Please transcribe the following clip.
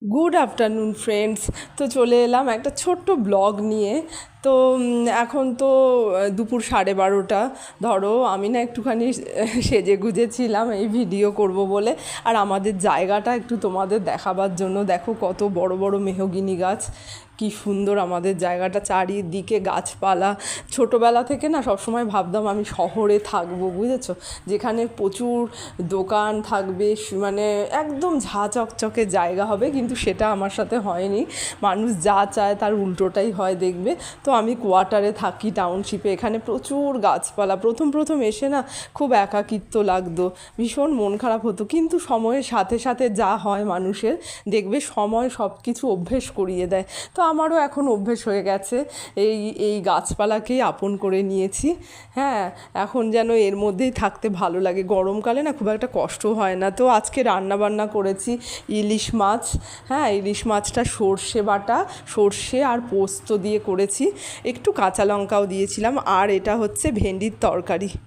Good afternoon friends. তো চলে এলাম একটা ছোট্ট ব্লগ নিয়ে। তো এখন তো দুপুর 12:30। ধরো আমি না একটুখানি সেজে গুজেছিলাম এই ভিডিও করব বলে, আর আমাদের জায়গাটা একটু তোমাদের দেখাবার জন্য। দেখো কত বড় বড় মেহগিনি গাছ, কি সুন্দর আমাদের জায়গাটা, চারিদিকে গাছপালা। ছোটোবেলা থেকে না সবসময় ভাবতাম আমি শহরে থাকবো, বুঝেছো, যেখানে প্রচুর দোকান থাকবে, মানে একদম ঝাঁ চকচকে জায়গা হবে, কিন্তু সেটা আমার সাথে হয়নি। মানুষ যা চায় তার উল্টোটাই হয়, দেখবে। তো আমি কোয়ার্টারে থাকি, টাউনশিপে, এখানে প্রচুর গাছপালা। প্রথম প্রথম এসে না খুব একাকিত্ব লাগতো, ভীষণ মন খারাপ হতো, কিন্তু সময়ের সাথে সাথে যা হয় মানুষের, দেখবে সময় সব কিছু অভ্যেস করিয়ে দেয়। তো আমারও এখন অভ্যেস হয়ে গেছে, এই এই গাছপালাকেই আপন করে নিয়েছি। হ্যাঁ, এখন যেন এর মধ্যেই থাকতে ভালো লাগে, গরমকালে না খুব একটা কষ্ট হয় না। তো আজকে রান্না বান্না করেছি ইলিশ মাছ। হ্যাঁ, ইলিশ মাছটা সর্ষে বাটা, সর্ষে আর পোস্ত দিয়ে করেছি, একটু কাঁচা লঙ্কাও দিয়েছিলাম, আর এটা হচ্ছে ভেন্ডির তরকারি।